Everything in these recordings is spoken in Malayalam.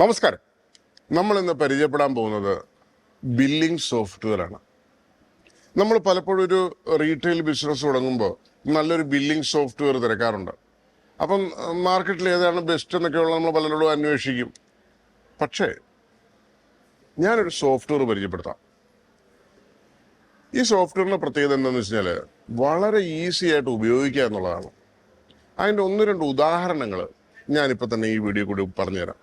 നമസ്കാരം. നമ്മൾ ഇന്ന് പരിചയപ്പെടാൻ പോകുന്നത് ബില്ലിംഗ് സോഫ്റ്റ്വെയർ ആണ്. നമ്മൾ പലപ്പോഴും ഒരു റീറ്റെയിൽ ബിസിനസ് തുടങ്ങുമ്പോൾ നല്ലൊരു ബില്ലിംഗ് സോഫ്റ്റ്വെയർ തിരക്കാറുണ്ട്. അപ്പം മാർക്കറ്റിൽ ഏതാണ് ബെസ്റ്റ് എന്നൊക്കെയുള്ള നമ്മൾ പലരോടും അന്വേഷിക്കും. പക്ഷേ ഞാനൊരു സോഫ്റ്റ്വെയർ പരിചയപ്പെടുത്താം. ഈ സോഫ്റ്റ്വെയറിൻ്റെ പ്രത്യേകത എന്താണെന്ന് വെച്ച് കഴിഞ്ഞാൽ വളരെ ഈസി ആയിട്ട് ഉപയോഗിക്കുക എന്നുള്ളതാണ്. അതിൻ്റെ ഒന്ന് രണ്ട് ഉദാഹരണങ്ങൾ ഞാനിപ്പോൾ തന്നെ ഈ വീഡിയോ കൂടി പറഞ്ഞുതരാം.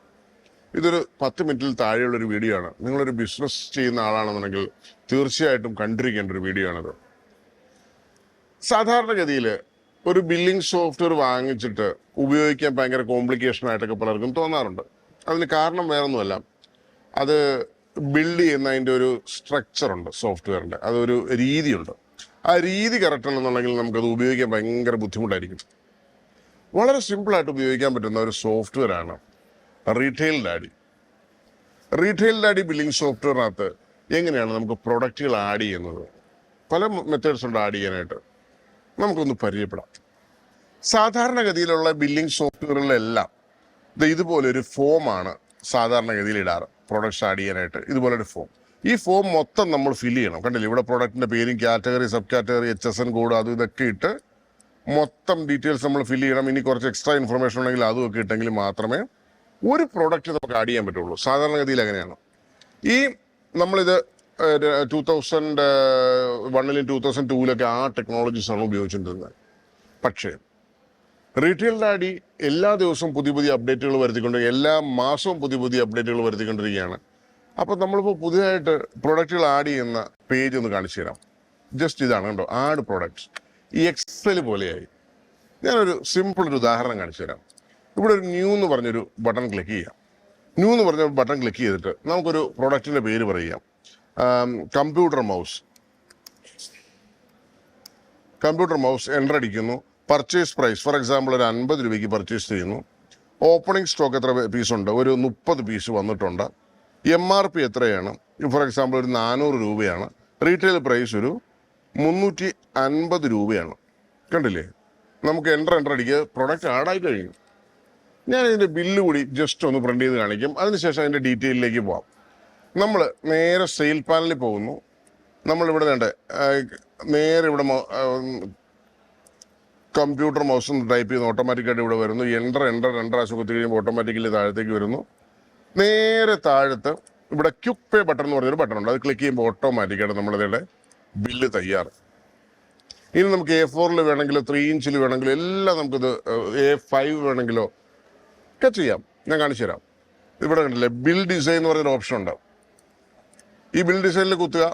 ഇതൊരു 10 മിനിറ്റിൽ താഴെയുള്ളൊരു വീഡിയോ ആണ്. നിങ്ങളൊരു ബിസിനസ് ചെയ്യുന്ന ആളാണെന്നുണ്ടെങ്കിൽ തീർച്ചയായിട്ടും കണ്ടിരിക്കേണ്ട ഒരു വീഡിയോ ആണിത്. സാധാരണഗതിയിൽ ഒരു ബില്ലിംഗ് സോഫ്റ്റ്വെയർ വാങ്ങിച്ചിട്ട് ഉപയോഗിക്കാൻ ഭയങ്കര കോംപ്ലിക്കേഷൻ ആയിട്ടൊക്കെ പലർക്കും തോന്നാറുണ്ട്. അതിന് കാരണം വേറൊന്നുമല്ല, അത് ബിൽഡ് ചെയ്യുന്നതിൻ്റെ ഒരു സ്ട്രക്ചറുണ്ട് സോഫ്റ്റ്വെയറിൻ്റെ, അതൊരു രീതിയുണ്ട്. ആ രീതി കറക്റ്റ് അല്ലെന്നുണ്ടെങ്കിൽ നമുക്കത് ഉപയോഗിക്കാൻ ഭയങ്കര ബുദ്ധിമുട്ടായിരിക്കും. വളരെ സിമ്പിളായിട്ട് ഉപയോഗിക്കാൻ പറ്റുന്ന ഒരു സോഫ്റ്റ്വെയർ ആണ് റീറ്റെയിൽ ഡാഡി ബില്ലിംഗ് സോഫ്റ്റ്വെയറിനകത്ത് എങ്ങനെയാണ് നമുക്ക് പ്രൊഡക്റ്റുകൾ ആഡ് ചെയ്യുന്നത്. പല മെത്തേഡ്സ് ഉണ്ട് ആഡ് ചെയ്യാനായിട്ട്. നമുക്കൊന്ന് പരിചയപ്പെടാം. സാധാരണഗതിയിലുള്ള ബില്ലിംഗ് സോഫ്റ്റ്വെയറുകളിലെല്ലാം ഇതുപോലൊരു ഫോമാണ് സാധാരണഗതിയിൽ ഇടാറ്. പ്രൊഡക്ട്സ് ആഡ് ചെയ്യാനായിട്ട് ഇതുപോലൊരു ഫോം. ഈ ഫോം മൊത്തം നമ്മൾ ഫില്ല് ചെയ്യണം. കണ്ടില്ലേ, ഇവിടെ പ്രൊഡക്റ്റിൻ്റെ പേരും category, sub category, HSN code, അതും ഇതൊക്കെ ഇട്ട് മൊത്തം ഡീറ്റെയിൽസ് നമ്മൾ ഫില്ല് ചെയ്യണം. ഇനി കുറച്ച് എക്സ്ട്രാ ഇൻഫർമേഷൻ ഉണ്ടെങ്കിൽ അതും ഒക്കെ ഇട്ടെങ്കിൽ മാത്രമേ ഒരു പ്രോഡക്റ്റ് നമുക്ക് ആഡ് ചെയ്യാൻ പറ്റുള്ളൂ. സാധാരണഗതിയിൽ അങ്ങനെയാണ്. ഈ നമ്മളിത് 2001 2002 ആ ടെക്നോളജീസാണ് ഉപയോഗിച്ചുകൊണ്ടിരുന്നത്. പക്ഷേ റീറ്റെയിൽ ഡാഡി എല്ലാ ദിവസവും പുതിയ പുതിയ അപ്ഡേറ്റുകൾ എല്ലാ മാസവും പുതിയ അപ്ഡേറ്റുകൾ വരുത്തിക്കൊണ്ടിരിക്കുകയാണ്. അപ്പോൾ നമ്മളിപ്പോൾ പുതിയതായിട്ട് പ്രൊഡക്റ്റുകൾ ആഡ് ചെയ്യുന്ന പേജ് ഒന്ന് കാണിച്ചു തരാം. ജസ്റ്റ് ഇതാണ് കണ്ടോ, ആഡ് പ്രൊഡക്ട്സ്. ഈ എക്സൽ പോലെയായി. ഞാനൊരു സിമ്പിൾ ഒരു ഉദാഹരണം കാണിച്ചു തരാം. ഇവിടെ ഒരു ന്യൂ എന്ന് പറഞ്ഞൊരു ബട്ടൺ ക്ലിക്ക് ചെയ്യാം. ന്യൂ എന്ന് പറഞ്ഞ ബട്ടൺ ക്ലിക്ക് ചെയ്തിട്ട് നമുക്കൊരു പ്രൊഡക്റ്റിൻ്റെ പേര് പറയാം. കമ്പ്യൂട്ടർ മൗസ് എൻ്റർ അടിക്കുന്നു. പർച്ചേസ് പ്രൈസ് ഫോർ എക്സാമ്പിൾ ഒരു 50 രൂപയ്ക്ക് പർച്ചേസ് ചെയ്യുന്നു. ഓപ്പണിംഗ് സ്റ്റോക്ക് എത്ര പീസ് ഉണ്ട്? ഒരു 30 പീസ് വന്നിട്ടുണ്ട്. MRP എത്രയാണ്? ഫോർ എക്സാമ്പിൾ ഒരു 400 രൂപയാണ്. റീറ്റെയിൽ പ്രൈസ് ഒരു 350 രൂപയാണ്. കണ്ടില്ലേ, നമുക്ക് എൻ്റർ അടിക്കുക. പ്രൊഡക്റ്റ് ആഡായി കഴിഞ്ഞു. ഞാൻ ഇതിൻ്റെ ബില്ല് കൂടി ജസ്റ്റ് ഒന്ന് പ്രിന്റ് ചെയ്ത് കാണിക്കും. അതിനുശേഷം അതിൻ്റെ ഡീറ്റെയിലേക്ക് പോവാം. നമ്മൾ നേരെ സെയിൽ പാനലിൽ പോകുന്നു. നമ്മളിവിടെ നേരെ ഇവിടെ കമ്പ്യൂട്ടർ മൗസ് ഒന്ന് ടൈപ്പ് ചെയ്യുന്നു. ഓട്ടോമാറ്റിക്കായിട്ട് ഇവിടെ വരുന്നു. എൻ്റർ ആശു കുത്തി കഴിയുമ്പോൾ ഓട്ടോമാറ്റിക്കലി താഴത്തേക്ക് വരുന്നു. നേരെ താഴത്ത് ഇവിടെ ക്വിക്ക് പേ ബട്ടൺ എന്ന് പറഞ്ഞൊരു ബട്ടൺ ഉണ്ട്. അത് ക്ലിക്ക് ചെയ്യുമ്പോൾ ഓട്ടോമാറ്റിക്കായിട്ട് നമ്മളിതിൻ്റെ ബില്ല് തയ്യാറ്. ഇനി നമുക്ക് A4 വേണമെങ്കിലോ 3 ഇഞ്ചിൽ വേണമെങ്കിലോ എല്ലാം നമുക്കിത് A5 വേണമെങ്കിലോ ഒക്കെ ചെയ്യാം. ഞാൻ കാണിച്ചു തരാം. ഇവിടെ കണ്ടില്ലേ, ബിൽ ഡിസൈൻ എന്ന് പറഞ്ഞൊരു ഓപ്ഷൻ ഉണ്ട്. ഈ ബിൽ ഡിസൈനിൽ കുത്തുക.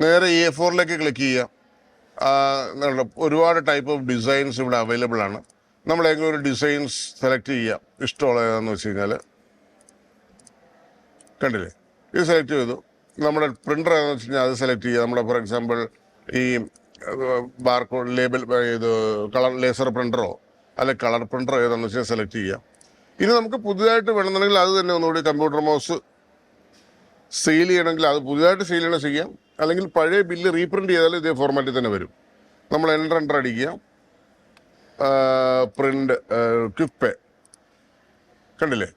നേരെ A4 ക്ലിക്ക് ചെയ്യുക. ഒരുപാട് ടൈപ്പ് ഓഫ് ഡിസൈൻസ് ഇവിടെ അവൈലബിൾ ആണ്. നമ്മൾ ഏതെങ്കിലും ഒരു ഡിസൈൻസ് സെലക്ട് ചെയ്യുക. ഇഷ്ടമുള്ള ഏതാണെന്ന് വെച്ച് കഴിഞ്ഞാൽ കണ്ടില്ലേ, ഇത് സെലക്ട് ചെയ്തു. നമ്മുടെ പ്രിൻ്റർ ഏതാണെന്ന് വെച്ച് കഴിഞ്ഞാൽ അത് സെലക്ട് ചെയ്യുക. നമ്മുടെ ഫോർ എക്സാമ്പിൾ ഈ ബാർകോഡ് ലേബൽ ഇത് കളർ ലേസർ പ്രിൻ്ററോ അല്ലെങ്കിൽ കളർ പ്രിൻ്ററോ ഏതാണെന്ന് വെച്ചാൽ സെലക്ട് ചെയ്യുക. ഇനി നമുക്ക് പുതുതായിട്ട് വേണമെന്നുണ്ടെങ്കിൽ അത് തന്നെ ഒന്നുകൂടി കമ്പ്യൂട്ടർ മൗസ് സെയിൽ ചെയ്യണമെങ്കിൽ അത് പുതുതായിട്ട് സെയിൽ ചെയ്യണം ചെയ്യാം. അല്ലെങ്കിൽ പഴയ ബില്ല് റീപ്രിൻ്റ് ചെയ്താലും ഇതേ ഫോർമാറ്റിൽ തന്നെ വരും. നമ്മൾ എൻ്റർ അടിക്കുക. പ്രിൻ്റ് ക്വിക്ക് പേ കണ്ടില്ലേ,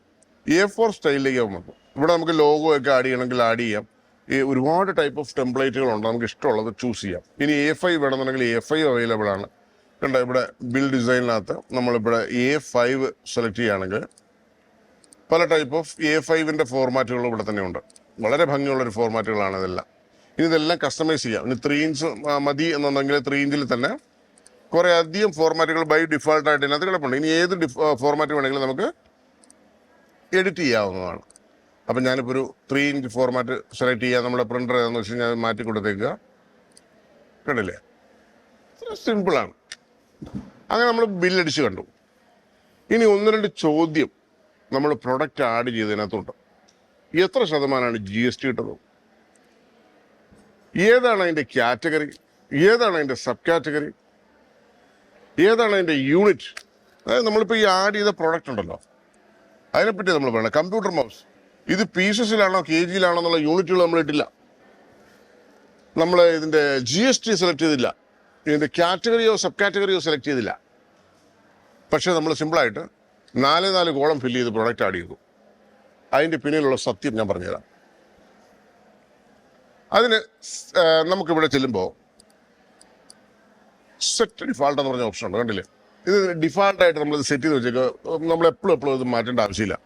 A4 സ്റ്റൈലിലേക്ക് വന്നു. ഇവിടെ നമുക്ക് ലോഗോ ഒക്കെ ആഡ് ചെയ്യണമെങ്കിൽ ആഡ് ചെയ്യാം. ഈ ഒരുപാട് ടൈപ്പ് ഓഫ് ടെംപ്ലേറ്റുകളുണ്ട്. നമുക്ക് ഇഷ്ടമുള്ളത് ചൂസ് ചെയ്യാം. ഇനി A5 വേണമെന്നുണ്ടെങ്കിൽ A5 അവൈലബിൾ ആണ്. കണ്ടോ, ഇവിടെ ബിൽ ഡിസൈനിനകത്ത് നമ്മളിവിടെ A5 സെലക്ട് ചെയ്യുകയാണെങ്കിൽ പല ടൈപ്പ് ഓഫ് A5ൻ്റെ ഫോർമാറ്റുകളും ഇവിടെ തന്നെ ഉണ്ട്. വളരെ ഭംഗിയുള്ളൊരു ഫോർമാറ്റുകളാണ് ഇതെല്ലാം. ഇനി ഇതെല്ലാം കസ്റ്റമൈസ് ചെയ്യാം. ഇനി 3 ഇഞ്ച് മതി എന്നുണ്ടെങ്കിൽ 3 ഇഞ്ചിൽ തന്നെ കുറേ അധികം ഫോർമാറ്റുകൾ ബൈ ഡിഫോൾട്ടായിട്ട് ഇതിനകത്ത് കിടപ്പുണ്ട്. ഇനി ഏത് ഫോർമാറ്റ് വേണമെങ്കിലും നമുക്ക് എഡിറ്റ് ചെയ്യാവുന്നതാണ്. അപ്പം ഞാനിപ്പോൾ ഒരു 3 ഇഞ്ച് ഫോർമാറ്റ് സെലക്ട് ചെയ്യുക. നമ്മുടെ പ്രിൻ്റർ ഏതാണെന്ന് വെച്ച് കഴിഞ്ഞാൽ മാറ്റി കൊടുത്തേക്കുക. കണ്ടില്ലേ, സിമ്പിളാണ്. അങ്ങനെ നമ്മൾ ബില്ലടിച്ച് കണ്ടു. ഇനി 1-2 ചോദ്യം നമ്മൾ പ്രൊഡക്റ്റ് ആഡ് ചെയ്തതിനകത്തുണ്ട്. എത്ര ശതമാനമാണ് GST ഇട്ടത്? ഏതാണ് അതിൻ്റെ കാറ്റഗറി? ഏതാണ് അതിൻ്റെ സബ് കാറ്റഗറി? ഏതാണ് അതിൻ്റെ യൂണിറ്റ്? അതായത് നമ്മളിപ്പോൾ ഈ ആഡ് ചെയ്ത പ്രോഡക്റ്റ് ഉണ്ടല്ലോ, അതിനെപ്പറ്റി നമ്മൾ പറയണം. കമ്പ്യൂട്ടർ മൗസ് ഇത് പീസസിലാണോ KGയിലാണോ എന്നുള്ള യൂണിറ്റുകൾ നമ്മൾ ഇട്ടില്ല. നമ്മൾ ഇതിൻ്റെ GST സെലക്ട് ചെയ്തില്ല. ഇതിൻ്റെ കാറ്റഗറിയോ സബ് കാറ്റഗറിയോ സെലക്ട് ചെയ്തില്ല. പക്ഷേ നമ്മൾ സിമ്പിളായിട്ട് 4 കോളം ഫില്ല് ചെയ്ത് പ്രൊഡക്റ്റ് ആഡ് ചെയ്തു. അതിൻ്റെ പിന്നിലുള്ള സത്യം ഞാൻ പറഞ്ഞുതരാം. അതിന് നമുക്കിവിടെ ചെല്ലുമ്പോൾ സെറ്റ് ഡിഫാൾട്ട് എന്ന് പറഞ്ഞ ഓപ്ഷൻ ഉണ്ട്, കണ്ടില്ലേ? ഇത് ഡിഫാൾട്ടായിട്ട് നമ്മളിത് സെറ്റ് ചെയ്ത് വെച്ചേക്കുക. നമ്മൾ എപ്പോഴും ഇത് മാറ്റേണ്ട ആവശ്യമില്ല.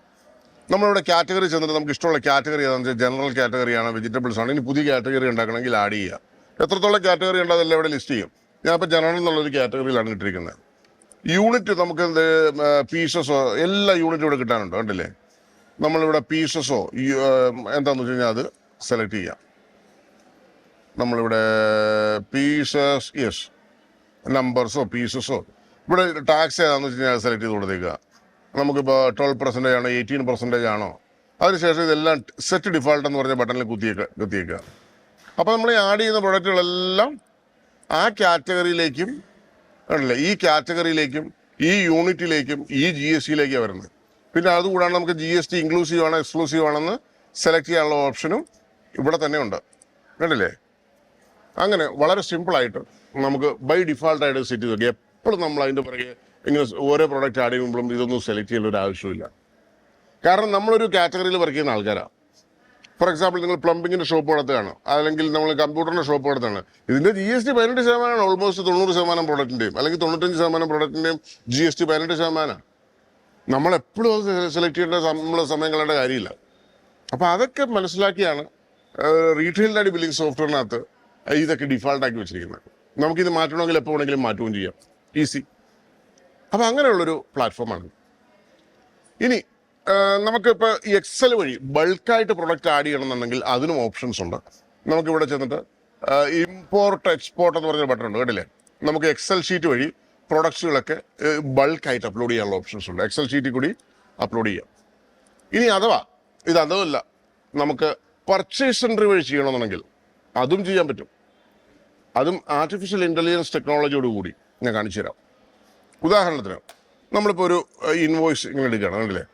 നമ്മളിവിടെ കാറ്റഗറി ചെന്നിട്ട് നമുക്ക് ഇഷ്ടമുള്ള കാറ്റഗറി ഏതാണെന്ന് വെച്ചാൽ ജനറൽ കാറ്റഗറിയാണ്, വെജിറ്റബിൾസ് ആണ്. ഇനി പുതിയ കാറ്റഗറി ഉണ്ടാക്കണമെങ്കിൽ ആഡ് ചെയ്യുക. എത്രത്തോളം കാറ്റഗറി ഉണ്ട് അതെല്ലാം ഇവിടെ ലിസ്റ്റ് ചെയ്യും. ഞാനിപ്പോൾ ജനറൽ എന്നുള്ളൊരു കാറ്റഗറിയിലാണ് ഇട്ടിരിക്കുന്നത്. യൂണിറ്റ് നമുക്ക് പീസസോ എല്ലാ യൂണിറ്റും ഇവിടെ കിട്ടാനുണ്ട്, കണ്ടില്ലേ? നമ്മളിവിടെ പീസസോ എന്താണെന്ന് വെച്ച് കഴിഞ്ഞാൽ അത് സെലക്ട് ചെയ്യാം. നമ്മളിവിടെ പീസസ്, യെസ്, നമ്പേഴ്സോ പീസസോ, ഇവിടെ ടാക്സ് ഏതാണെന്ന് വെച്ച് കഴിഞ്ഞാൽ സെലക്ട് ചെയ്ത് കൊടുത്തേക്കുക. നമുക്കിപ്പോൾ 12% ആണോ 18% ആണോ, അതിനുശേഷം ഇതെല്ലാം സെറ്റ് ഡിഫാൾട്ട് എന്ന് പറഞ്ഞ ബട്ടണിൽ കുത്തിയേക്കുക. അപ്പോൾ നമ്മൾ ആഡ് ചെയ്യുന്ന പ്രൊഡക്റ്റുകളെല്ലാം ആ കാറ്റഗറിയിലേക്കും, കണ്ടില്ലേ, ഈ കാറ്റഗറിയിലേക്കും ഈ യൂണിറ്റിലേക്കും ഈ GSTയിലേക്കാണ് വരുന്നത്. പിന്നെ അതുകൂടാതെ നമുക്ക് GST ഇൻക്ലൂസീവ് ആണോ എക്സ്ക്ലൂസീവ് ആണെന്ന് സെലക്ട് ചെയ്യാനുള്ള ഓപ്ഷനും ഇവിടെ തന്നെ ഉണ്ട്, കണ്ടില്ലേ? അങ്ങനെ വളരെ സിമ്പിളായിട്ട് നമുക്ക് ബൈ ഡിഫാൾട്ടായിട്ട് സെറ്റ് ചെയ്ത് നോക്കി. എപ്പോഴും നമ്മൾ അതിൻ്റെ പുറകെ ഇങ്ങനെ ഓരോ പ്രോഡക്റ്റ് ആഡ് ചെയ്യുമ്പോഴും ഇതൊന്നും സെലക്ട് ചെയ്യേണ്ട ഒരു ആവശ്യമില്ല. കാരണം നമ്മളൊരു കാറ്റഗറിയിൽ വർക്ക് ചെയ്യുന്ന ആൾക്കാരാണ്. ഫോർ എക്സാമ്പിൾ, നിങ്ങൾ പ്ലംബിങ്ങിൻ്റെ ഷോപ്പ് നടത്തുകയാണ്, അല്ലെങ്കിൽ നമ്മൾ കമ്പ്യൂട്ടറിൻ്റെ ഷോപ്പ് നടത്തുകയാണ്. ഇതിൻ്റെ GST 18%, ഓൾമോസ്റ്റ് 90% പ്രോഡക്റ്റിൻ്റെയും, അല്ലെങ്കിൽ 95% പ്രോഡക്റ്റിൻ്റെയും GST 18%. നമ്മളെപ്പോഴും അത് സെലക്ട് ചെയ്യേണ്ട സമയം കളയേണ്ട കാര്യമില്ല. അപ്പോൾ അതൊക്കെ മനസ്സിലാക്കിയാണ് റീറ്റെയിലിൻ്റെ ബില്ലിംഗ് സോഫ്റ്റ്വെയറിനകത്ത് ഇതൊക്കെ ഡിഫാൾട്ടാക്കി വെച്ചിരിക്കുന്നത്. നമുക്കിത് മാറ്റണമെങ്കിൽ എപ്പോൾ വേണമെങ്കിലും മാറ്റുകയും ചെയ്യാം, ഈസി. അപ്പോൾ അങ്ങനെയുള്ളൊരു പ്ലാറ്റ്ഫോമാണ്. ഇനി നമുക്കിപ്പോൾ ഈ എക്സൽ വഴി ബൾക്കായിട്ട് പ്രൊഡക്റ്റ് ആഡ് ചെയ്യണമെന്നുണ്ടെങ്കിൽ അതിനും ഓപ്ഷൻസ് ഉണ്ട്. നമുക്കിവിടെ ചെന്നിട്ട് ഇമ്പോർട്ട് എക്സ്പോർട്ട് എന്ന് പറഞ്ഞൊരു ബട്ടൺ ഉണ്ട്, കേട്ടില്ലേ? നമുക്ക് എക്സൽ ഷീറ്റ് വഴി പ്രൊഡക്ട്സുകളൊക്കെ ബൾക്കായിട്ട് അപ്ലോഡ് ചെയ്യാനുള്ള ഓപ്ഷൻസ് ഉണ്ട്. എക്സൽ ഷീറ്റിൽ കൂടി അപ്ലോഡ് ചെയ്യാം. ഇനി അതല്ല, നമുക്ക് പർച്ചേസ് സെൻറ്റർ വഴി ചെയ്യണമെന്നുണ്ടെങ്കിൽ അതും ചെയ്യാൻ പറ്റും. അതും ആർട്ടിഫിഷ്യൽ ഇൻ്റലിജൻസ് ടെക്നോളജിയോട് കൂടി ഞാൻ കാണിച്ചു തരാം. ഉദാഹരണത്തിന് നമ്മളിപ്പോൾ ഒരു ഇൻവോയ്സ് ഇങ്ങനെ എടുക്കുകയാണ്, കണ്ടില്ലേ?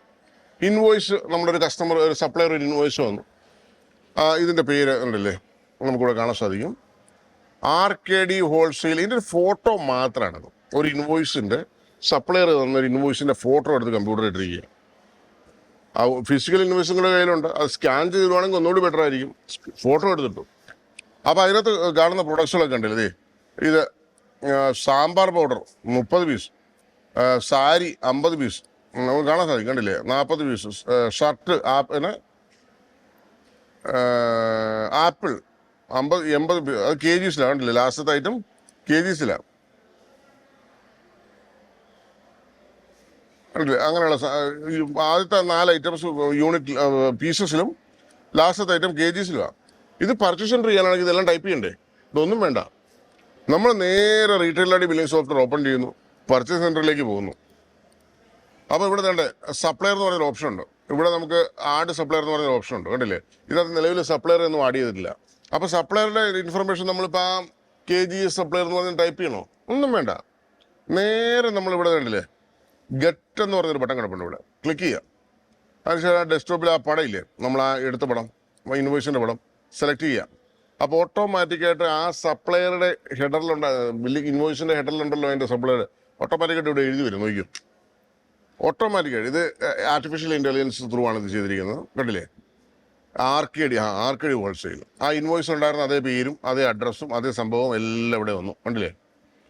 ഇൻവോയ്സ് നമ്മുടെ ഒരു കസ്റ്റമർ, ഒരു സപ്ലയർ ഒരു ഇൻവോയ്സ് വന്നു. ഇതിൻ്റെ പേര് ഉണ്ടല്ലേ, നമുക്കിവിടെ കാണാൻ സാധിക്കും, RKD ഹോൾസെയിൽ. ഇതിൻ്റെ ഒരു ഫോട്ടോ മാത്രമാണത്. ഒരു ഇൻവോയ്സിൻ്റെ സപ്ലയർ തന്നൊരു ഇൻവോയ്സിൻ്റെ ഫോട്ടോ എടുത്ത് കമ്പ്യൂട്ടറിൽ ഇട്ടിരിക്കുക. ആ ഫിസിക്കൽ ഇൻവോയ്സ് നിങ്ങളുടെ കയ്യിലുണ്ട്, അത് സ്കാൻ ചെയ്തിടുവാണെങ്കിൽ ഒന്നുകൂടി ബെറ്റർ ആയിരിക്കും. ഫോട്ടോ എടുത്തിട്ടു. അപ്പോൾ അതിനകത്ത് കാണുന്ന പ്രൊഡക്ട്സുകളൊക്കെ ഉണ്ടല്ലേ, ഇത് sambar powder 30 piece, sari 50 piece, നമുക്ക് കാണാൻ സാധിക്കും, കണ്ടില്ലേ? 40 പീസ്, ഷർട്ട് ആപ്പിൾ 50-80 പീസ്. അത് KGസിലാണ്, കണ്ടില്ലേ? ലാസ്റ്റത്തെ ഐറ്റം KGസിലാണ്, കണ്ടില്ലേ? അങ്ങനെയുള്ള ആദ്യത്തെ 4 ഐറ്റംസ് യൂണിറ്റ് പീസസിലും, ലാസ്റ്റത്തെ ഐറ്റം KGസിലുമാണ്. ഇത് പർച്ചേസ് സെൻറ്റർ ചെയ്യാനാണെങ്കിൽ ഇതെല്ലാം ടൈപ്പ് ചെയ്യണ്ടേ? ഇതൊന്നും വേണ്ട. നമ്മൾ നേരെ റീറ്റെയിലടി ബില്ലിംഗ് സോഫ്റ്റ്വെയർ ഓപ്പൺ ചെയ്യുന്നു, പർച്ചേസ് സെൻറ്ററിലേക്ക് പോകുന്നു. അപ്പോൾ ഇവിടെ വേണ്ടേ സപ്ലയർ എന്ന് പറഞ്ഞൊരു ഓപ്ഷൻ ഉണ്ട്. ഇവിടെ നമുക്ക് ആഡ് സപ്ലയർ എന്ന് പറഞ്ഞൊരു ഓപ്ഷൻ ഉണ്ട്, കണ്ടില്ലേ? ഇതിനകത്ത് നിലവിൽ സപ്ലയർ ഒന്നും ആഡ് ചെയ്തിട്ടില്ല. അപ്പോൾ സപ്ലയറുടെ ഇൻഫർമേഷൻ നമ്മളിപ്പോൾ ആ KGS സപ്ലയർ എന്ന് പറഞ്ഞാൽ ടൈപ്പ് ചെയ്യണോ? ഒന്നും വേണ്ട. നേരെ നമ്മളിവിടെ കണ്ടില്ലേ, ഗെറ്റ് എന്ന് പറഞ്ഞൊരു ബട്ടൺ കിടപ്പുണ്ട്, ഇവിടെ ക്ലിക്ക് ചെയ്യുക. അതിനുശേഷം ഡെസ്ക്ടോപ്പിൽ ആ പടം ഇല്ലേ, നമ്മൾ ആ എടുത്ത പടം, ഇൻവോയ്സിൻ്റെ പടം സെലക്ട് ചെയ്യുക. അപ്പോൾ ഓട്ടോമാറ്റിക്കായിട്ട് ആ സപ്ലയറുടെ ഹെഡറിലുണ്ട്, ബില്ലിംഗ് ഇൻവോയ്സിൻ്റെ ഹെഡറിലുണ്ടല്ലോ അതിൻ്റെ സപ്ലയർ, ഓട്ടോമാറ്റിക്കായിട്ട് ഇവിടെ എഴുതി വരും, നോക്കിയും. ഓട്ടോമാറ്റിക്കായിട്ട് ഇത് ആർട്ടിഫിഷ്യൽ ഇൻ്റലിജൻസ് ത്രൂ ആണ് ഇത് ചെയ്തിരിക്കുന്നത്, കണ്ടില്ലേ? RKD wholesale. ആ ഇൻവോയ്സ് ഉണ്ടായിരുന്ന അതേ പേരും അതേ അഡ്രസ്സും അതേ സംഭവം എല്ലാം ഇവിടെ വന്നു, കണ്ടില്ലേ?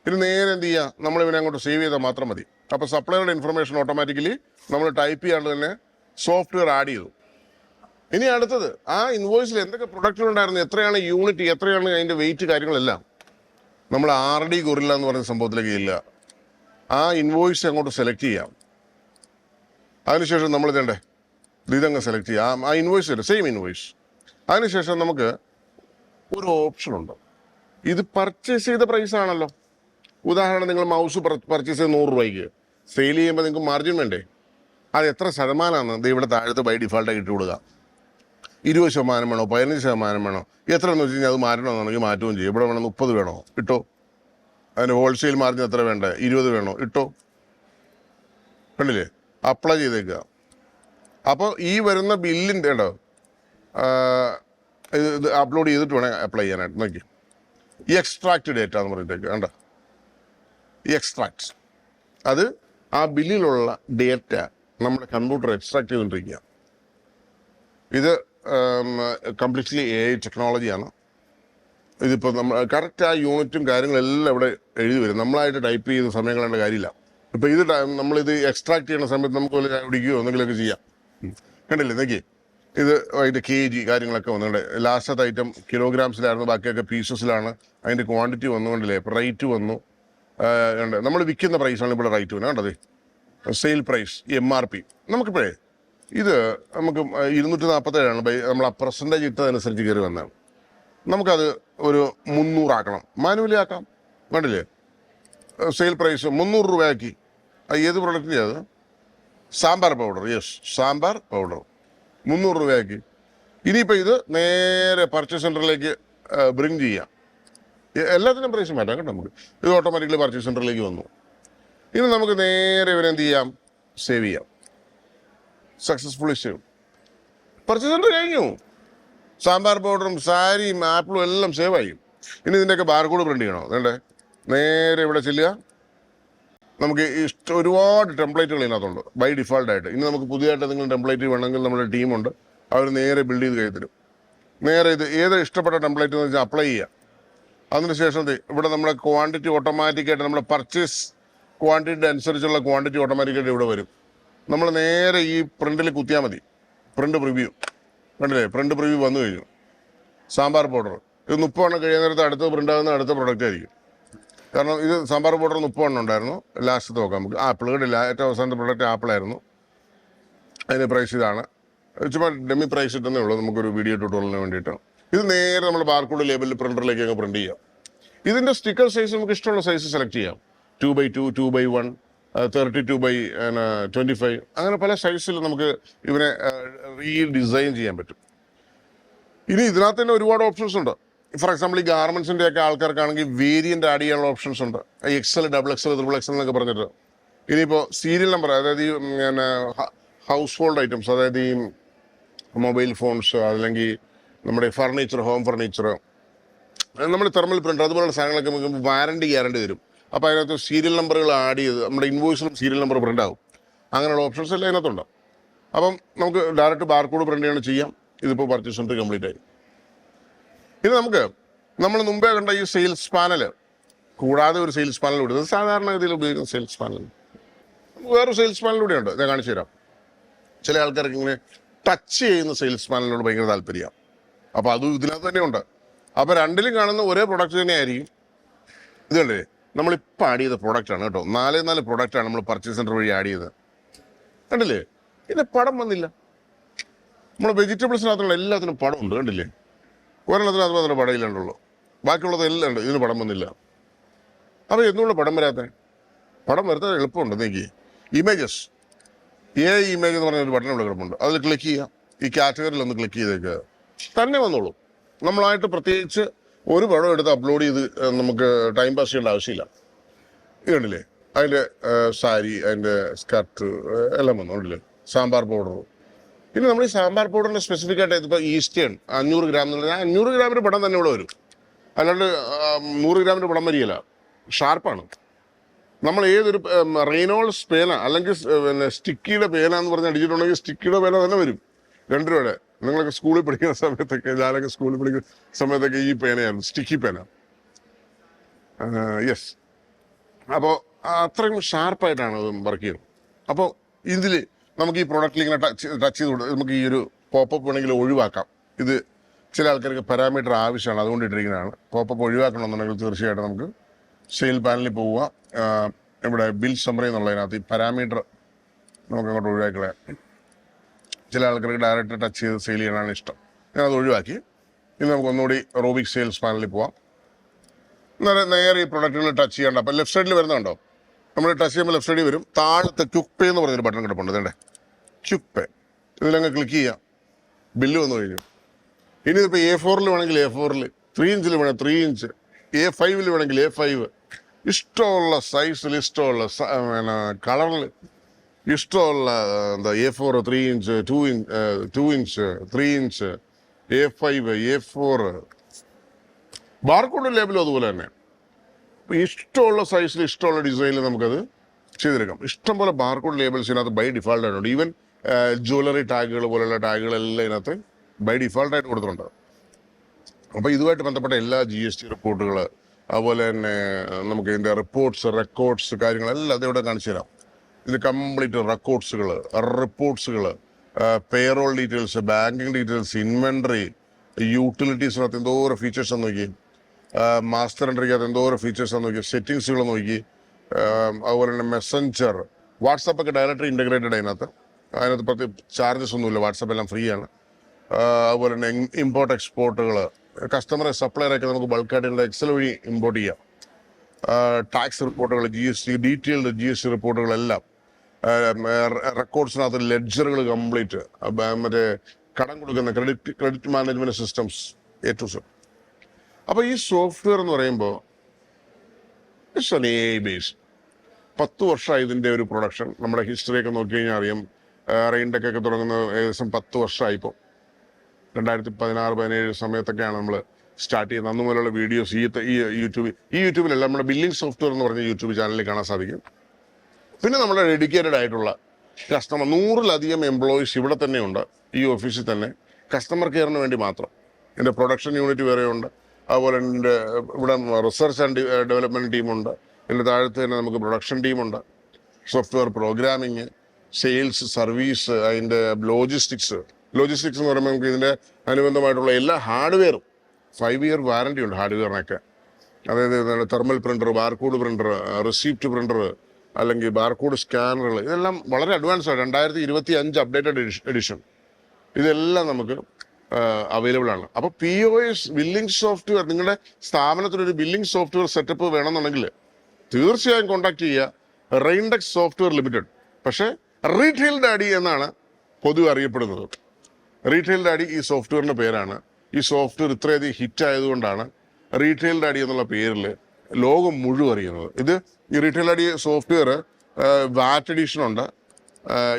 ഇത് നേരെ എന്ത് ചെയ്യുക, നമ്മളിവനെ അങ്ങോട്ട് സേവ് ചെയ്താൽ മാത്രം മതി. അപ്പോൾ സപ്ലയറുടെ ഇൻഫർമേഷൻ ഓട്ടോമാറ്റിക്കലി നമ്മൾ ടൈപ്പ് ചെയ്യാണ്ട് തന്നെ സോഫ്റ്റ്വെയർ ആഡ് ചെയ്തു. ഇനി അടുത്തത്, ആ ഇൻവോയ്സിൽ എന്തൊക്കെ പ്രൊഡക്റ്റുകളുണ്ടായിരുന്നു, എത്രയാണ് യൂണിറ്റ്, എത്രയാണ് അതിൻ്റെ വെയിറ്റ്, കാര്യങ്ങളെല്ലാം നമ്മൾ RD ഗൊറില്ല എന്ന് പറയുന്ന സംഭവത്തിലേക്ക് ഇല്ല. ആ ഇൻവോയ്സ് അങ്ങോട്ട് സെലക്ട് ചെയ്യാം. അതിനുശേഷം നമ്മൾ ഇതങ്ങ് സെലക്ട് ചെയ്യാം. ആ ഇൻവോയ്സ് വരും, സെയിം ഇൻവോയ്സ്. അതിനുശേഷം നമുക്ക് ഒരു ഓപ്ഷൻ ഉണ്ട്. ഇത് പർച്ചേസ് ചെയ്ത പ്രൈസ് ആണല്ലോ. ഉദാഹരണം, നിങ്ങൾ മൗസ് പർച്ചേസ് ചെയ്ത് 100 രൂപയ്ക്ക്, സെയിൽ ചെയ്യുമ്പോൾ നിങ്ങൾക്ക് മാർജിൻ വേണ്ടേ? അത് എത്ര ശതമാനമാണ് ഇവിടെ താഴത്ത് ബൈ ഡിഫാൾട്ടായി ഇട്ട് കൊടുക്കുക. 20% വേണോ, 15% വേണോ, എത്രയെന്ന് വെച്ച് കഴിഞ്ഞാൽ അത് മാറ്റണമെന്നുണ്ടെങ്കിൽ മാറ്റുകയും ചെയ്യും. ഇവിടെ വേണം 30 വേണോ, ഇട്ടോ. അതിന് ഹോൾസെയിൽ മാർജിൻ എത്ര വേണ്ടേ, 20 വേണോ, ഇട്ടോ. കണ്ടില്ലേ? അപ്ലൈ ചെയ്തേക്കുക. അപ്പോൾ ഈ വരുന്ന ബില്ലിൻ്റെ ഇത് അപ്ലോഡ് ചെയ്തിട്ട് വേണം അപ്ലൈ ചെയ്യാനായിട്ട്. നോക്കി, ഈ എക്സ്ട്രാക്ട് ഡേറ്റ എന്ന് പറഞ്ഞിട്ടേക്ക് വേണ്ട, ഈ എക്സ്ട്രാക്ട്, അത് ആ ബില്ലിലുള്ള ഡേറ്റ നമ്മുടെ കമ്പ്യൂട്ടർ എക്സ്ട്രാക്ട് ചെയ്തുകൊണ്ടിരിക്കുക. ഇത് കംപ്ലീറ്റ്ലി AI ടെക്നോളജിയാണ്. ഇതിപ്പോൾ നമ്മൾ കറക്റ്റ് ആ യൂണിറ്റും കാര്യങ്ങളെല്ലാം ഇവിടെ എഴുതി വരും. നമ്മളായിട്ട് ടൈപ്പ് ചെയ്ത് സമയം കളയേണ്ട കാര്യമില്ല. ഇപ്പോൾ ഇത് നമ്മളിത് എക്സ്ട്രാക്ട് ചെയ്യുന്ന സമയത്ത് നമുക്ക് വല്ല ചായ കുടിക്കുകയോ എന്തെങ്കിലുമൊക്കെ ചെയ്യാം. കണ്ടില്ലേ നോക്കി, ഇത് അതിൻ്റെ KG കാര്യങ്ങളൊക്കെ വന്നുകൊണ്ട് ലാസ്റ്റത്തെ ഐറ്റം കിലോഗ്രാംസിലായിരുന്നു, ബാക്കിയൊക്കെ പീസസിലാണ്. അതിൻ്റെ ക്വാണ്ടിറ്റി വന്നുകൊണ്ടില്ലേ, റേറ്റ് വന്നു. ഉണ്ട് നമ്മൾ വിൽക്കുന്ന പ്രൈസാണ് ഇവിടെ റേറ്റ് വന്നത്. കണ്ടത് സെയിൽ പ്രൈസ് MRP. നമുക്കിപ്പോഴേ ഇത് നമുക്ക് 247 നമ്മൾ ആ പെർസെൻറ്റേജ് ഇട്ടതനുസരിച്ച് കയറി വന്നതാണ്. നമുക്കത് ഒരു 300 ആക്കണം, മാനുവലി ആക്കാം. കണ്ടില്ലേ സെയിൽ പ്രൈസ് 300 രൂപയാക്കി. ഏത് പ്രൊഡക്റ്റിൻ്റെ അത്? Sambar powder. Yes, sambar powder 300 രൂപയാക്കി. ഇനിയിപ്പോൾ ഇത് നേരെ പർച്ചേസ് സെൻറ്ററിലേക്ക് ബ്രിങ് ചെയ്യാം. എല്ലാത്തിനും പ്രൈസ് മാറ്റാം കേട്ടോ നമുക്ക്. ഇത് ഓട്ടോമാറ്റിക്കലി പർച്ചേസ് സെൻറ്ററിലേക്ക് വന്നു. ഇനി നമുക്ക് നേരെ ഇവരെന്ത് ചെയ്യാം, സേവ് ചെയ്യാം. Successfully save. പർച്ചേസ് സെൻറ്റർ കഴിഞ്ഞു. സാമ്പാർ പൗഡറും സാരിയും ആപ്പിളും എല്ലാം സേവായി. ഇനി ഇതിൻ്റെയൊക്കെ ബാർകോഡ് പ്രിന്റ് ചെയ്യണോ? വേണ്ടേ, നേരെ ഇവിടെ ചെല്ലുക. നമുക്ക് ഒരുപാട് ടെംപ്ലേറ്റുകൾ ഇതിനകത്തുണ്ട് ബൈ ഡിഫോൾട്ടായിട്ട്. ഇനി നമുക്ക് പുതിയതായിട്ട് എന്തെങ്കിലും ടെംപ്ലേറ്റ് വേണമെങ്കിൽ നമ്മുടെ ടീമുണ്ട്, അവർ നേരെ ബിൽഡ് ചെയ്ത് കൈ തരും. നേരെ ഇത് ഏത് ഇഷ്ടപ്പെട്ട ടെംപ്ലേറ്റ് എന്ന് വെച്ചാൽ അപ്ലൈ ചെയ്യുക. അതിനുശേഷം ഇവിടെ നമ്മുടെ ക്വാണ്ടിറ്റി ഓട്ടോമാറ്റിക്കായിട്ട് നമ്മുടെ പർച്ചേസ് ക്വാണ്ടിറ്റി അനുസരിച്ചുള്ള ക്വാണ്ടിറ്റി ഓട്ടോമാറ്റിക്കായിട്ട് ഇവിടെ വരും. നമ്മൾ നേരെ ഈ പ്രിന്റിൽ കുത്തിയാൽ മതി. പ്രിന്റ് പ്രിവ്യൂ കണ്ടില്ലേ, പ്രിന്റ് പ്രിവ്യൂ വന്നു കഴിഞ്ഞു. സാമ്പാർ പൗഡർ ഇത് 30 എണ്ണം കഴിയുന്ന നേരത്തെ അടുത്ത പ്രിന്റ് ആകുന്ന അടുത്ത പ്രൊഡക്റ്റ് ആയിരിക്കും. കാരണം ഇത് സാമ്പാർ പൗഡർ 30 എണ്ണം ഉണ്ടായിരുന്നു. ലാസ്റ്റ് നോക്കാം നമുക്ക്. ആപ്പിൾ കണ്ടില്ല, ഏറ്റവും അവസാനത്തെ പ്രൊഡക്റ്റ് ആപ്പിളായിരുന്നു. അതിൻ്റെ പ്രൈസ് ഇതാണ്. ചുമ്മാ ഡെമി പ്രൈസ് ഇട്ടെന്നേ ഉള്ളൂ നമുക്കൊരു വീഡിയോ ട്യൂട്ടോറിയലിന് വേണ്ടിയിട്ട്. ഇത് നേരെ നമ്മൾ ബാർകോഡ് ലേബലിൽ പ്രിന്ററിലേക്ക് അങ്ങ് പ്രിന്റ് ചെയ്യാം. ഇതിൻ്റെ സ്റ്റിക്കർ സൈസ് നമുക്ക് ഇഷ്ടമുള്ള സൈസ് സെലക്ട് ചെയ്യാം. 2x2, 2x1, 32x25, അങ്ങനെ പല സൈസിൽ നമുക്ക് ഇവനെ റീഡിസൈൻ ചെയ്യാൻ പറ്റും. ഇനി ഇതിനകത്ത് തന്നെ ഒരുപാട് ഓപ്ഷൻസ് ഉണ്ട്. ഫോർ എക്സാമ്പിൾ ഈ ഗാർമെന്റ്സിൻ്റെ ഒക്കെ ആൾക്കാർക്കാണെങ്കിൽ വേരിയൻ്റ് ആഡ് ചെയ്യാനുള്ള ഓപ്ഷൻസ് ഉണ്ട്. XL, XXL, XXL എന്നൊക്കെ പറഞ്ഞിട്ട്. ഇനിയിപ്പോൾ സീരിയൽ നമ്പർ, അതായത് ഈ ഹൗസ് ഹോൾഡ് ഐറ്റംസ്, അതായത് ഈ മൊബൈൽ ഫോൺസ്, അല്ലെങ്കിൽ നമ്മുടെ ഫർണിച്ചർ, ഹോം ഫർണിച്ചർ, നമ്മൾ തെർമൽ പ്രിൻ്റർ, അതുപോലുള്ള സാധനങ്ങളൊക്കെ നമുക്ക് വാറണ്ടി ഗ്യാരണ്ടി തരും. അപ്പോൾ അതിനകത്ത് സീരിയൽ നമ്പറുകൾ ആഡ് ചെയ്ത് നമ്മുടെ ഇൻവോയ്സിലും സീരിയൽ നമ്പർ പ്രിൻ്റ് ആകും. അങ്ങനെയുള്ള ഓപ്ഷൻസ് എല്ലാം അതിനകത്തുണ്ട്. അപ്പം നമുക്ക് ഡയറക്റ്റ് ബാർകോഡ് പ്രിൻ്റ് ചെയ്യണം ചെയ്യാം. ഇതിപ്പോൾ പർച്ചേസ് സെൻറ്റർ കംപ്ലീറ്റ് ആയി. ഇനി നമുക്ക് നമ്മൾ മുമ്പേ കണ്ട ഈ സെയിൽസ് പാനൽ കൂടാതെ ഒരു സെയിൽസ് പാനൽ കൂടി, സാധാരണഗതിയിൽ ഉപയോഗിക്കുന്ന സെയിൽസ് പാനൽ, വേറൊരു സെയിൽസ് പാനൽ കൂടെ ഉണ്ട്. ഞാൻ കാണിച്ചു തരാം. ചില ആൾക്കാർക്ക് ഇങ്ങനെ ടച്ച് ചെയ്യുന്ന സെയിൽസ് പാനലിനോട് ഭയങ്കര താല്പര്യമാണ്. അപ്പോൾ അതും ഇതിനകത്ത് തന്നെ ഉണ്ട്. അപ്പോൾ രണ്ടിലും കാണുന്ന ഒരേ പ്രൊഡക്റ്റ് തന്നെയായിരിക്കും. ഇത് കണ്ടില്ലേ, നമ്മളിപ്പോൾ ആഡ് ചെയ്ത പ്രൊഡക്റ്റാണ് കേട്ടോ. 4 പ്രൊഡക്റ്റാണ് നമ്മൾ പർച്ചേസ് സെൻറ്റർ വഴി ആഡ് ചെയ്തത്. കണ്ടില്ലേ, ഇതിൻ്റെ പടം വന്നില്ല. നമ്മൾ വെജിറ്റബിൾസിനകത്തുള്ള എല്ലാത്തിനും പടം ഉണ്ട്. കണ്ടില്ലേ, ഒരെണ്ണത്തിന് അത് മാത്രമേ പടം ഇല്ലാണ്ടുള്ളൂ, ബാക്കിയുള്ളത് എല്ലാം ഉണ്ട്. ഇതിന് പടം വന്നില്ല. അപ്പോൾ എന്നുള്ള പടം വരാത്ത? പടം വരുത്താൻ എളുപ്പമുണ്ട്. നീക്കി ഇമേജസ്, ഇമേജ് എന്ന് പറഞ്ഞൊരു ബട്ടൺ ഇവിടെ കിടപ്പുണ്ട്. അതിൽ ക്ലിക്ക് ചെയ്യുക. ഈ കാറ്റഗറിയിൽ ഒന്ന് ക്ലിക്ക് ചെയ്തേക്കുക, തന്നെ വന്നോളൂ. നമ്മളായിട്ട് പ്രത്യേകിച്ച് ഒരു പടം എടുത്ത് അപ്ലോഡ് ചെയ്ത് നമുക്ക് ടൈം പാസ് ചെയ്യേണ്ട ആവശ്യമില്ല. ഇത് കണ്ടില്ലേ, അതിൻ്റെ സാരി, അതിൻ്റെ സ്കർട്ട് എല്ലാം വന്നു. കണ്ടില്ലേ, സാമ്പാർ പൗഡർ. പിന്നെ നമ്മൾ ഈ സാമ്പാർ പൗഡറിൻ്റെ സ്പെസിഫിക് ആയിട്ട് ഇപ്പോൾ ഈസ്റ്റേൺ 500 ഗ്രാം എന്നുള്ളത് 500 ഗ്രാമിൻ്റെ പടം തന്നെ ഇവിടെ വരും. അല്ലാണ്ട് 100 ഗ്രാമിൻ്റെ പടം വരികയില്ല. ഷാർപ്പാണ്. നമ്മൾ ഏതൊരു റെയ്നോൾസ് പേന അല്ലെങ്കിൽ പിന്നെ സ്റ്റിക്കിയുടെ പേന എന്ന് പറഞ്ഞ് അടിച്ചിട്ടുണ്ടെങ്കിൽ സ്റ്റിക്കിയുടെ പേന തന്നെ വരും. 2 രൂപയുടെ. നിങ്ങളൊക്കെ സ്കൂളിൽ പഠിക്കുന്ന സമയത്തൊക്കെ, ഞാനൊക്കെ സ്കൂളിൽ പഠിക്കുന്ന സമയത്തൊക്കെ ഈ പേനയായിരുന്നു, സ്റ്റിക്കി പേന. യെസ്. അപ്പോൾ അത്രയും ഷാർപ്പായിട്ടാണ് വർക്ക് ചെയ്യുന്നത്. അപ്പോൾ ഇതിൽ നമുക്ക് ഈ പ്രോഡക്റ്റിൽ ഇങ്ങനെ ടച്ച് ചെയ്ത് കൊടുത്ത് നമുക്ക് ഈ ഒരു പോപ്പപ്പ് വേണമെങ്കിൽ ഒഴിവാക്കാം. ഇത് ചില ആൾക്കാർക്ക് പാരാമീറ്റർ ആവശ്യമാണ്, അതുകൊണ്ട് ഇട്ടിരിക്കുന്നതാണ്. പോപ്പപ്പ് ഒഴിവാക്കണമെന്നുണ്ടെങ്കിൽ തീർച്ചയായിട്ടും നമുക്ക് സെയിൽ പാനലിൽ പോവുക. ഇവിടെ ബിൽ സമ്മറി എന്നുള്ളതിനകത്ത് ഈ പാരാമീറ്റർ നമുക്ക് അങ്ങോട്ട് ഒഴിവാക്കളയാം. ചില ആൾക്കാർക്ക് ഡയറക്റ്റ് ടച്ച് ചെയ്ത് സെയിൽ ചെയ്യാനാണ് ഇഷ്ടം. ഞാനത് ഒഴിവാക്കി. ഇനി നമുക്ക് ഒന്നുകൂടി റോബിക് സെയിൽസ് പാനലിൽ പോവാം. നേരെ ഈ പ്രൊഡക്റ്റുകൾ ടച്ച് ചെയ്യേണ്ട. അപ്പം ലെഫ്റ്റ് സൈഡിൽ വരുന്നുണ്ടോ, നമ്മൾ ടച്ച് ചെയ്യുമ്പോൾ ലെഫ്റ്റ് സൈഡിൽ വരും. താഴത്തെ ക്യുക്ക് പേ എന്ന് പറഞ്ഞൊരു ബട്ടൺ കിടപ്പുണ്ട്. ഇതേ ക്യുക്ക് പേ, ഇതിലങ്ങ് ക്ലിക്ക് ചെയ്യാം. ബില്ല് വന്നു കഴിഞ്ഞു. ഇനി ഇതിപ്പോൾ A4 വേണമെങ്കിൽ A4, 3 ഇഞ്ചിൽ വേണമെങ്കിൽ 3 ഇഞ്ച്, A5 വേണമെങ്കിൽ A5, ഇഷ്ടമുള്ള സൈസിൽ, ഇഷ്ടമുള്ള കളറിൽ, ഇഷ്ടമുള്ള എന്താ A4, 3 inch, 2 inch, 3 inch, A5, A4. Barcode ലേബലും അതുപോലെ തന്നെ. അപ്പോൾ ഇഷ്ടമുള്ള സൈസിൽ, ഇഷ്ടമുള്ള ഡിസൈനിൽ നമുക്കത് ചെയ്തെടുക്കാം. ഇഷ്ടംപോലെ ബാർകോഡ് ലേബിൾസ് ഇതിനകത്ത് ബൈ ഡിഫോൾട്ട് ആയിട്ടുണ്ട്. ഈവൻ ജ്വല്ലറി ടാഗുകൾ പോലുള്ള ടാഗുകളെല്ലാം ഇതിനകത്ത് ബൈ ഡിഫോൾട്ടായിട്ട് കൊടുത്തിട്ടുണ്ട്. അപ്പോൾ ഇതുമായിട്ട് ബന്ധപ്പെട്ട എല്ലാ GST റിപ്പോർട്ടുകൾ, അതുപോലെ തന്നെ നമുക്ക് ഇതിൻ്റെ റെക്കോർഡ്സ് കാര്യങ്ങളെല്ലാം അതിവിടെ കാണിച്ചു തരാം. ഇത് കംപ്ലീറ്റ് റിപ്പോർട്ട്സുകൾ, payroll details, banking details, inventory, യൂട്ടിലിറ്റീസിനകത്ത് എന്തോരം ഫീച്ചേഴ്സ് നോക്കി, മാസ്റ്റർ എൻട്രിക്കകത്ത് എന്തോരം ഫീച്ചേഴ്സ് നോക്കി, സെറ്റിങ്സുകൾ നോക്കി, അതുപോലെ തന്നെ മെസ്സഞ്ചർ, വാട്സാപ്പൊക്കെ ഡയറക്റ്റ് ഇൻ്റഗ്രേറ്റഡ് അതിനകത്ത് പ്രത്യേക ചാർജസ് ഒന്നുമില്ല, വാട്സാപ്പ് എല്ലാം ഫ്രീ ആണ്. അതുപോലെ തന്നെ ഇമ്പോർട്ട് എക്സ്പോർട്ടുകൾ, കസ്റ്റമറെ സപ്ലയറൊക്കെ നമുക്ക് ബൾക്കായിട്ട് എക്സൽ വഴി ഇമ്പോർട്ട് ചെയ്യാം. ടാക്സ് റിപ്പോർട്ടുകൾ, ഡീറ്റെയിൽഡ് GST റിപ്പോർട്ടുകളെല്ലാം, റെക്കോർഡ്സിനകത്ത് ലെഡ്ജറുകൾ കംപ്ലീറ്റ്, മറ്റേ കടം കൊടുക്കുന്ന credit management systems A to Z. അപ്പോൾ ഈ സോഫ്റ്റ്വെയർ എന്ന് പറയുമ്പോൾ ഇറ്റ്സ് എൻ AI ബേസ്. 10 വർഷമായി ഇതിൻ്റെ ഒരു പ്രൊഡക്ഷൻ. നമ്മുടെ ഹിസ്റ്ററിയൊക്കെ നോക്കി കഴിഞ്ഞാൽ അറിയാം. റെയിൻടെക് ഒക്കെ തുടങ്ങുന്ന ഏകദേശം 10 വർഷമായിപ്പോൾ. 2016-17 സമയത്തൊക്കെയാണ് നമ്മൾ സ്റ്റാർട്ട് ചെയ്യുന്നത്. അന്ന് മുതലുള്ള വീഡിയോസ് ഈ യൂട്യൂബിലല്ല, നമ്മുടെ ബില്ലിംഗ് സോഫ്റ്റ്വെയർ എന്ന് പറഞ്ഞ യൂട്യൂബ് ചാനലിൽ കാണാൻ സാധിക്കും. പിന്നെ നമ്മുടെ ഡെഡിക്കേറ്റഡ് ആയിട്ടുള്ള കസ്റ്റമർ 100-ലധികം എംപ്ലോയീസ് ഇവിടെ തന്നെയുണ്ട്, ഈ ഓഫീസിൽ തന്നെ, കസ്റ്റമർ കെയറിന് വേണ്ടി മാത്രം. എൻ്റെ പ്രൊഡക്ഷൻ യൂണിറ്റ് വേറെയുണ്ട്, അതുപോലെ എൻ്റെ ഇവിടെ റിസർച്ച് ആൻഡ് ഡെവലപ്മെൻറ്റ് ടീമുണ്ട്, എൻ്റെ താഴത്ത് തന്നെ നമുക്ക് പ്രൊഡക്ഷൻ ടീമുണ്ട്, സോഫ്റ്റ്വെയർ പ്രോഗ്രാമിങ്, സെയിൽസ്, സർവീസ്, അതിൻ്റെ ലോജിസ്റ്റിക്സ് എന്ന് പറയുമ്പോൾ നമുക്ക് ഇതിൻ്റെ അനുബന്ധമായിട്ടുള്ള എല്ലാ ഹാർഡ്വെയറും 5 year വാറണ്ടി ഉണ്ട് ഹാർഡ്വെയറിനൊക്കെ. അതായത് thermal printer, barcode printer, receipt printer, അല്ലെങ്കിൽ ബാർകോഡ് സ്കാനറുകൾ, ഇതെല്ലാം വളരെ അഡ്വാൻസ് ആണ്. 2025 അപ്ഡേറ്റഡ് എഡിഷൻ ഇതെല്ലാം നമുക്ക് അവൈലബിൾ ആണ്. അപ്പോൾ POS ബില്ലിംഗ് സോഫ്റ്റ്വെയർ, നിങ്ങളുടെ സ്ഥാപനത്തിനൊരു ബില്ലിംഗ് സോഫ്റ്റ്വെയർ സെറ്റപ്പ് വേണമെന്നുണ്ടെങ്കിൽ തീർച്ചയായും കോൺടാക്ട് ചെയ്യുക റെയിൻടെക്സ് സോഫ്റ്റ്വെയർ ലിമിറ്റഡ്. പക്ഷേ റീറ്റെയിൽ ഡാഡി എന്നാണ് പൊതുവെ അറിയപ്പെടുന്നത്. റീറ്റെയിൽ ഡാഡി ഈ സോഫ്റ്റ്വെയറിൻ്റെ പേരാണ്. ഈ സോഫ്റ്റ്വെയർ ഇത്രയധികം ഹിറ്റ് ആയതുകൊണ്ടാണ് റീറ്റെയിൽ ഡാഡി എന്നുള്ള പേരിൽ ലോകം മുഴുവൻ അറിയുന്നത്. ഈ റീറ്റെയിൽ ഡാഡി സോഫ്റ്റ്വെയർ വാറ്റ് എഡിഷൻ ഉണ്ട്,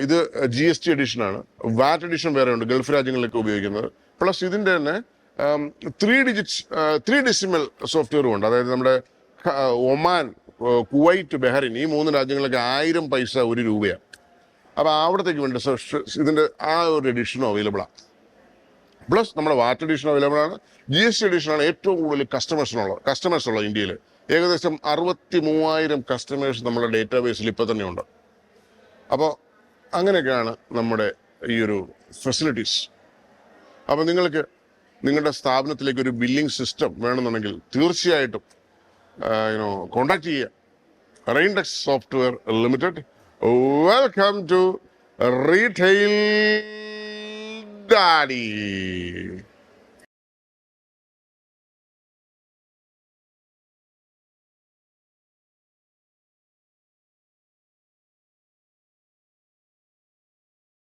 ഇത് GST എഡിഷനാണ്. വാറ്റ് എഡിഷൻ വേറെ ഉണ്ട്, ഗൾഫ് രാജ്യങ്ങളിലൊക്കെ ഉപയോഗിക്കുന്നത്. പ്ലസ് ഇതിൻ്റെ തന്നെ 3 ഡെസിമൽ സോഫ്റ്റ്വെയറും ഉണ്ട്. അതായത് നമ്മുടെ ഒമാൻ, കുവൈറ്റ്, ബഹ്റിൻ ഈ 3 രാജ്യങ്ങളിലൊക്കെ 1000 പൈസ 1 രൂപയാണ്. അപ്പോൾ അവിടത്തേക്ക് വേണ്ടി ഇതിൻ്റെ ആ ഒരു എഡിഷനും അവൈലബിൾ ആണ്. പ്ലസ് നമ്മുടെ വാറ്റ് എഡിഷൻ അവൈലബിൾ ആണ്. GST എഡിഷനാണ് ഏറ്റവും കൂടുതൽ കസ്റ്റമേഴ്സ് ഉള്ളത് ഇന്ത്യയിൽ. ഏകദേശം 63,000 കസ്റ്റമേഴ്സ് നമ്മുടെ ഡേറ്റാബേസിൽ ഇപ്പോൾ തന്നെ ഉണ്ട്. അപ്പോൾ അങ്ങനെയൊക്കെയാണ് നമ്മുടെ ഈ ഒരു ഫെസിലിറ്റീസ്. അപ്പോൾ നിങ്ങൾക്ക് നിങ്ങളുടെ സ്ഥാപനത്തിലേക്ക് ഒരു ബില്ലിംഗ് സിസ്റ്റം വേണമെന്നുണ്ടെങ്കിൽ തീർച്ചയായിട്ടും കോണ്ടാക്ട് ചെയ്യുക Raintex software limited. Welcome to Retail daddy.